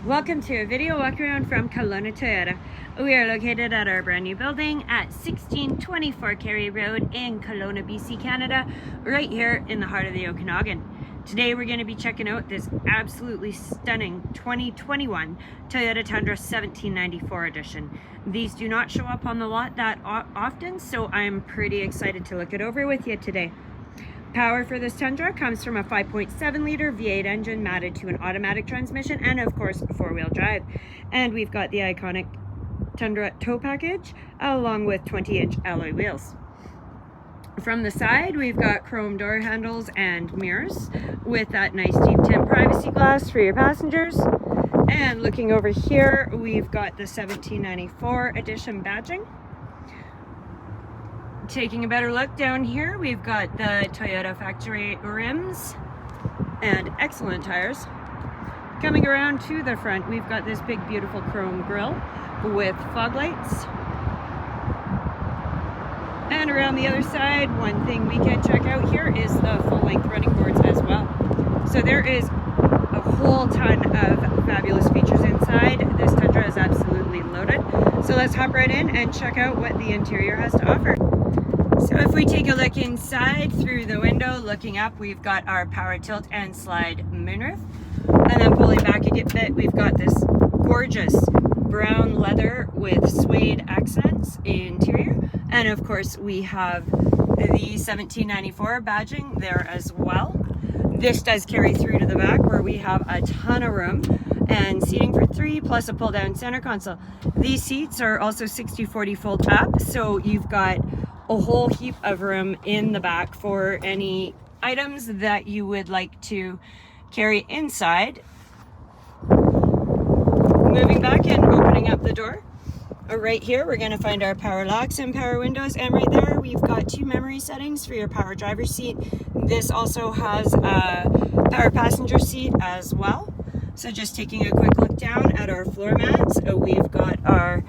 Welcome to a video walk around from Kelowna Toyota. We are located at our brand new building at 1624 Carey Road in Kelowna, BC, Canada, right here in the heart of the Okanagan. Today we're going to be checking out this absolutely stunning 2021 Toyota Tundra 1794 edition. These do not show up on the lot that often, so I'm pretty excited to look it over with you today. Power for this Tundra comes from a 5.7 liter V8 engine mounted to an automatic transmission and of course four-wheel drive. And we've got the iconic Tundra tow package along with 20-inch alloy wheels. From the side we've got chrome door handles and mirrors with that nice deep tint privacy glass for your passengers. And looking over here we've got the 1794 edition badging. Taking a better look down here, we've got the Toyota factory rims and excellent tires. Coming around to the front, we've got this big beautiful chrome grille with fog lights. And around the other side, one thing we can check out here is the full-length running boards as well. So there is a whole ton of fabulous features inside. This Tundra is absolutely loaded. So let's hop right in and check out what the interior has to offer. So if we take a look inside through the window, looking up, we've got our power tilt and slide moonroof. And then pulling back a bit, we've got this gorgeous brown leather with suede accents interior. And of course, we have the 1794 badging there as well. This does carry through to the back where we have a ton of room and seating for three plus a pull down center console. These seats are also 60/40 fold up, so you've got a whole heap of room in the back for any items that you would like to carry inside. Moving back and opening up the door. Right here we're going to find our power locks and power windows, and right there we've got two memory settings for your power driver's seat. This also has a power passenger seat as well. So just taking a quick look down at our floor mats, we've got our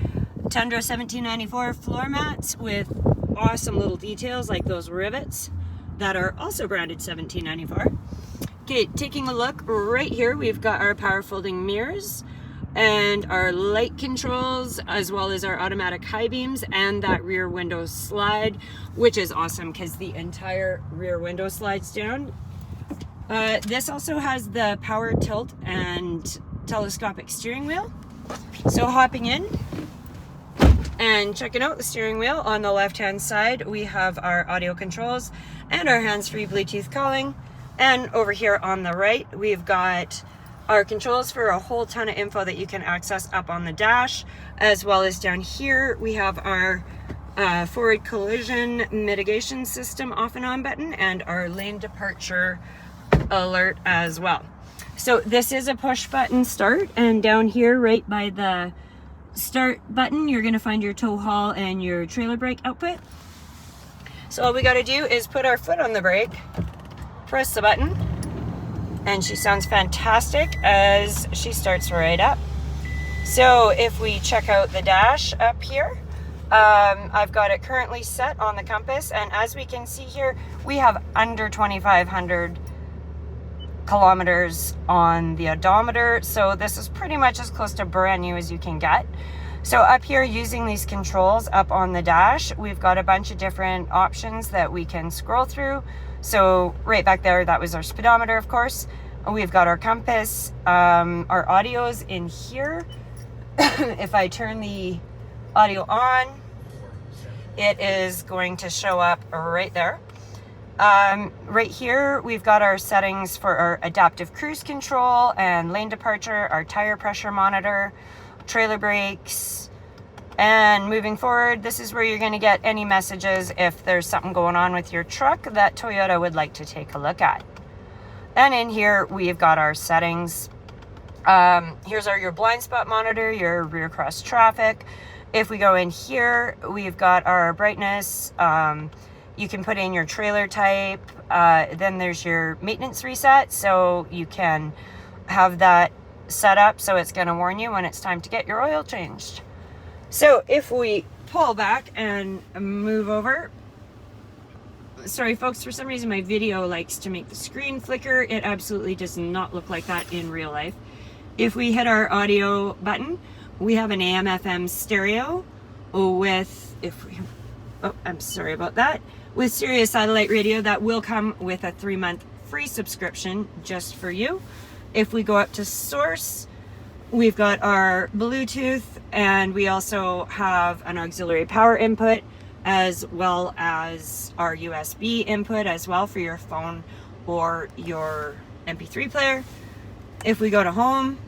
Tundra 1794 floor mats with awesome little details like those rivets that are also branded 1794. Okay, taking a look right here, we've got our power folding mirrors and our light controls, as well as our automatic high beams and that rear window slide, which is awesome because the entire rear window slides down. This also has the power tilt and telescopic steering wheel. So hopping in and checking out the steering wheel, on the left hand side we have our audio controls and our hands-free Bluetooth calling, and over here on the right we've got our controls for a whole ton of info that you can access up on the dash, as well as down here we have our forward collision mitigation system off and on button and our lane departure alert as well. So this is a push button start, and down here right by the start button you're going to find your tow haul and your trailer brake output. So all we got to do is put our foot on the brake, press the button, and she sounds fantastic as she starts right up. So if we check out the dash up here, I've got it currently set on the compass, and as we can see here we have under 2,500 kilometers on the odometer, so this is pretty much as close to brand new as you can get. So up here, using these controls up on the dash, we've got a bunch of different options that we can scroll through. So right back there, that was our speedometer, of course. We've got our compass, our audio's in here. If I turn the audio on, it is going to show up right there. Right here we've got our settings for our adaptive cruise control and lane departure, our tire pressure monitor, trailer brakes, and moving forward this is where you're going to get any messages if there's something going on with your truck that Toyota would like to take a look at. And in here we've got our settings. Here's your blind spot monitor, your rear cross traffic. If we go in here we've got our brightness. You can put in your trailer type, then there's your maintenance reset, so you can have that set up so it's going to warn you when it's time to get your oil changed. So if we pull back and move over, sorry folks, for some reason my video likes to make the screen flicker. It absolutely does not look like that in real life. If we hit our audio button, we have an AM FM stereo with, I'm sorry about that, with Sirius satellite radio that will come with a 3-month free subscription just for you. If we go up to source, we've got our Bluetooth, and we also have an auxiliary power input as well as our USB input as well for your phone or your MP3 player. If we go to home,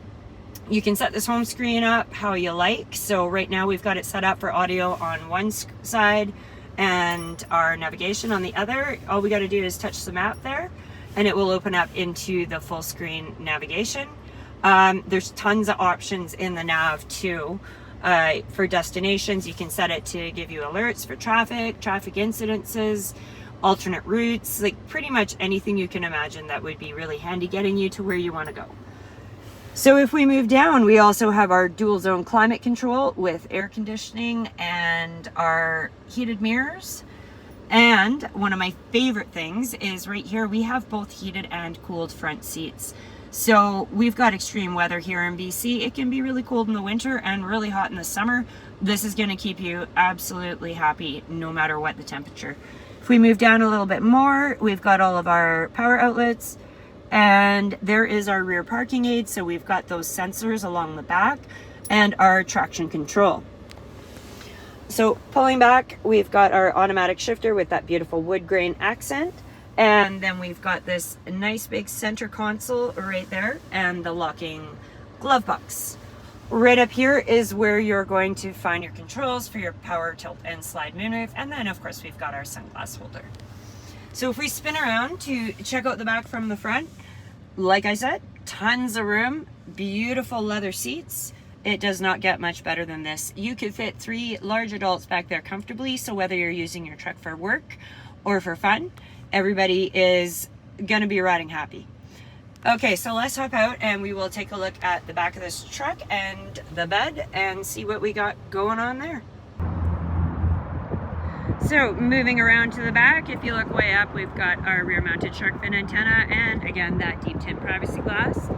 you can set this home screen up how you like. So right now we've got it set up for audio on one side and our navigation on the other. All we got to do is touch the map there and it will open up into the full screen navigation. There's tons of options in the nav too. For destinations, you can set it to give you alerts for traffic incidences, alternate routes, like pretty much anything you can imagine that would be really handy getting you to where you want to go. So if we move down, we also have our dual zone climate control with air conditioning and our heated mirrors. And one of my favorite things is right here, we have both heated and cooled front seats. So we've got extreme weather here in BC. It can be really cold in the winter and really hot in the summer. This is going to keep you absolutely happy no matter what the temperature. If we move down a little bit more, we've got all of our power outlets, and there is our rear parking aid. So we've got those sensors along the back and our traction control. So pulling back, we've got our automatic shifter with that beautiful wood grain accent. And then we've got this nice big center console right there and the locking glove box. Right up here is where you're going to find your controls for your power, tilt, and slide moonroof. And then of course we've got our sunglass holder. So if we spin around to check out the back from the front, like I said, tons of room, beautiful leather seats. It does not get much better than this. You could fit 3 large adults back there comfortably. So whether you're using your truck for work or for fun, everybody is gonna be riding happy. Okay, so let's hop out and we will take a look at the back of this truck and the bed and see what we got going on there. So moving around to the back, if you look way up, we've got our rear mounted shark fin antenna and again that deep tint privacy glass.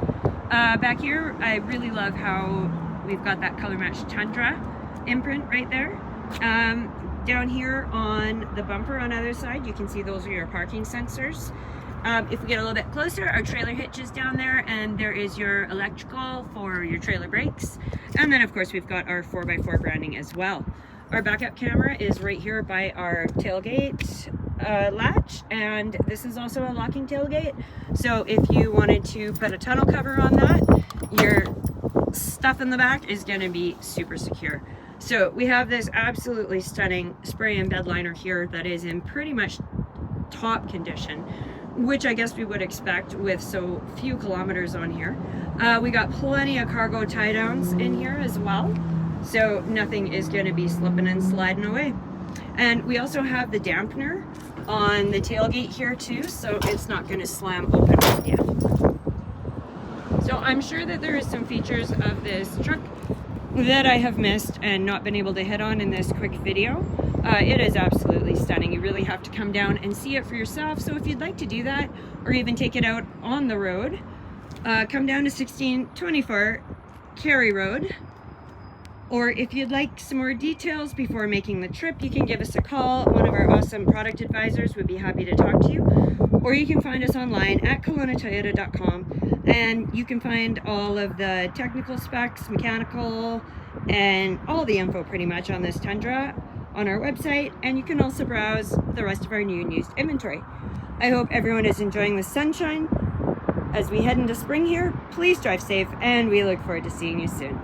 Back here, I really love how we've got that color matched Tundra imprint right there. Down here on the bumper on either side, you can see those are your parking sensors. If we get a little bit closer, our trailer hitch is down there, and there is your electrical for your trailer brakes. And then of course we've got our 4x4 branding as well. Our backup camera is right here by our tailgate latch, and this is also a locking tailgate. So if you wanted to put a tunnel cover on that, your stuff in the back is going to be super secure. So we have this absolutely stunning spray and bed liner here that is in pretty much top condition, which I guess we would expect with so few kilometers on here. We got plenty of cargo tie downs in here as well, so nothing is going to be slipping and sliding away. And we also have the dampener on the tailgate here too, so it's not going to slam open with you. So I'm sure that there is some features of this truck that I have missed and not been able to hit on in this quick video. It is absolutely stunning. You really have to come down and see it for yourself. So if you'd like to do that or even take it out on the road, come down to 1624 Cary Road. Or if you'd like some more details before making the trip, you can give us a call. One of our awesome product advisors would be happy to talk to you. Or you can find us online at KelownaToyota.com, and you can find all of the technical specs, mechanical, and all the info pretty much on this Tundra on our website. And you can also browse the rest of our new and used inventory. I hope everyone is enjoying the sunshine. As we head into spring here, please drive safe, and we look forward to seeing you soon.